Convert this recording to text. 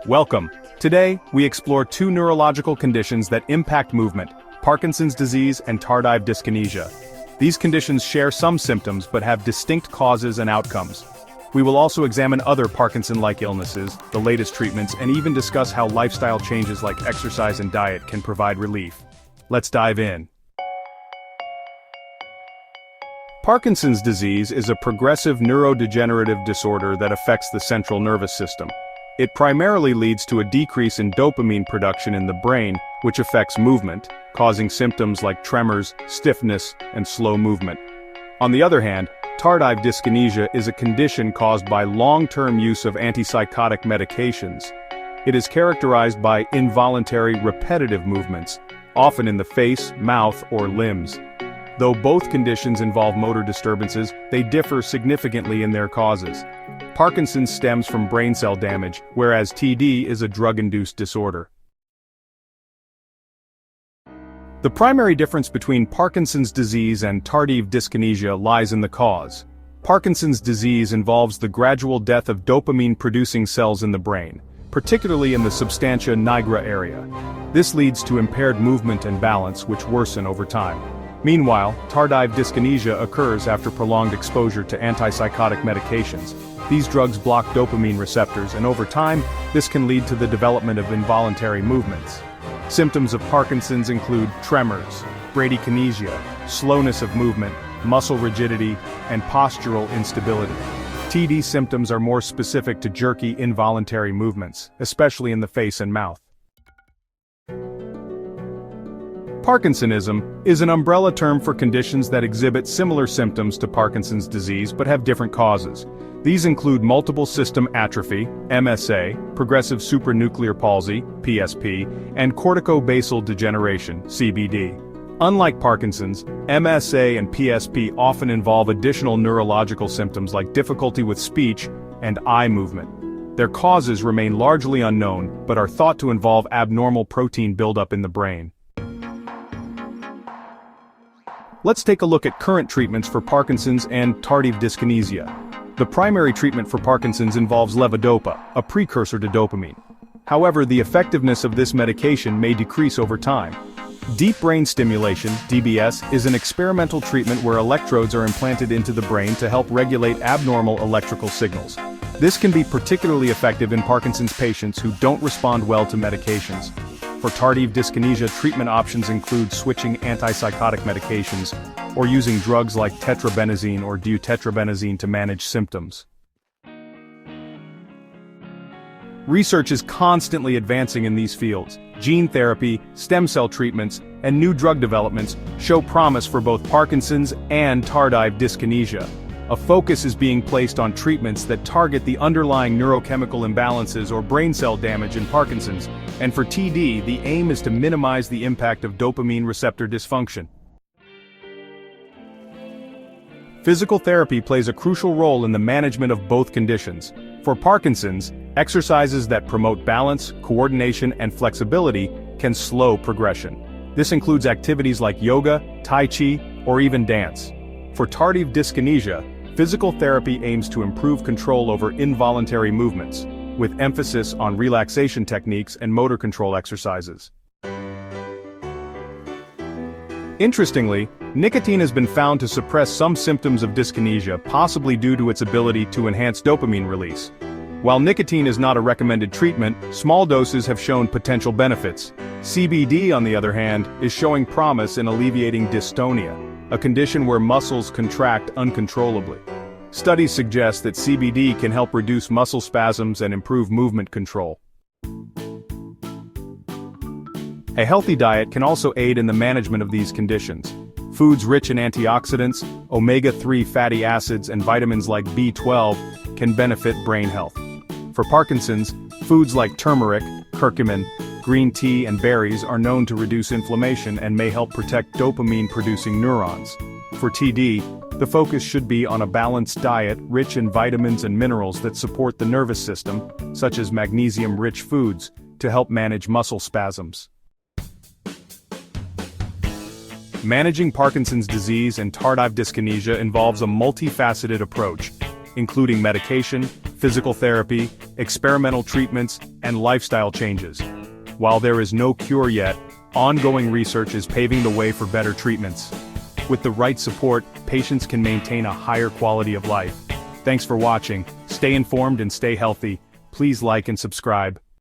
Welcome. Today, we explore two neurological conditions that impact movement: Parkinson's disease and tardive dyskinesia. These conditions share some symptoms but have distinct causes and outcomes. We will also examine other Parkinson-like illnesses, the latest treatments, and even discuss how lifestyle changes like exercise and diet can provide relief. Let's dive in. Parkinson's disease is a progressive neurodegenerative disorder that affects the central nervous system. It primarily leads to a decrease in dopamine production in the brain, which affects movement, causing symptoms like tremors, stiffness, and slow movement. On the other hand, tardive dyskinesia is a condition caused by long-term use of antipsychotic medications. It is characterized by involuntary, repetitive movements, often in the face, mouth, or limbs. Though both conditions involve motor disturbances, they differ significantly in their causes. Parkinson's stems from brain cell damage, whereas TD is a drug-induced disorder. The primary difference between Parkinson's disease and tardive dyskinesia lies in the cause. Parkinson's disease involves the gradual death of dopamine-producing cells in the brain, particularly in the substantia nigra area. This leads to impaired movement and balance, which worsen over time. Meanwhile, tardive dyskinesia occurs after prolonged exposure to antipsychotic medications. These drugs block dopamine receptors, and over time, this can lead to the development of involuntary movements. Symptoms of Parkinson's include tremors, bradykinesia, slowness of movement, muscle rigidity, and postural instability. TD symptoms are more specific to jerky, involuntary movements, especially in the face and mouth. Parkinsonism is an umbrella term for conditions that exhibit similar symptoms to Parkinson's disease but have different causes. These include multiple system atrophy, MSA, progressive supranuclear palsy, PSP, and corticobasal degeneration, CBD. Unlike Parkinson's, MSA and PSP often involve additional neurological symptoms like difficulty with speech and eye movement. Their causes remain largely unknown but are thought to involve abnormal protein buildup in the brain. Let's take a look at current treatments for Parkinson's and tardive dyskinesia. The primary treatment for Parkinson's involves levodopa, a precursor to dopamine. However, the effectiveness of this medication may decrease over time. Deep brain stimulation, DBS, is an experimental treatment where electrodes are implanted into the brain to help regulate abnormal electrical signals. This can be particularly effective in Parkinson's patients who don't respond well to medications. For tardive dyskinesia, treatment options include switching antipsychotic medications or using drugs like tetrabenazine or deutetrabenazine to manage symptoms. Research is constantly advancing in these fields. Gene therapy, stem cell treatments, and new drug developments show promise for both Parkinson's and tardive dyskinesia. A focus is being placed on treatments that target the underlying neurochemical imbalances or brain cell damage in Parkinson's, and for TD, the aim is to minimize the impact of dopamine receptor dysfunction. Physical therapy plays a crucial role in the management of both conditions. For Parkinson's, exercises that promote balance, coordination, and flexibility can slow progression. This includes activities like yoga, tai chi, or even dance. For tardive dyskinesia, physical therapy aims to improve control over involuntary movements, with emphasis on relaxation techniques and motor control exercises. Interestingly, nicotine has been found to suppress some symptoms of dyskinesia, possibly due to its ability to enhance dopamine release. While nicotine is not a recommended treatment, small doses have shown potential benefits. CBD, on the other hand, is showing promise in alleviating dystonia, a condition where muscles contract uncontrollably. Studies suggest that CBD can help reduce muscle spasms and improve movement control. A healthy diet can also aid in the management of these conditions. Foods rich in antioxidants, omega-3 fatty acids, and vitamins like B12 can benefit brain health. For Parkinson's, foods like turmeric, curcumin, green tea, and berries are known to reduce inflammation and may help protect dopamine-producing neurons. For TD, the focus should be on a balanced diet rich in vitamins and minerals that support the nervous system, such as magnesium-rich foods, to help manage muscle spasms. Managing Parkinson's disease and tardive dyskinesia involves a multifaceted approach, including medication, physical therapy, experimental treatments, and lifestyle changes. While there is no cure yet, ongoing research is paving the way for better treatments. With the right support, patients can maintain a higher quality of life. Thanks for watching. Stay informed and stay healthy. Please like and subscribe.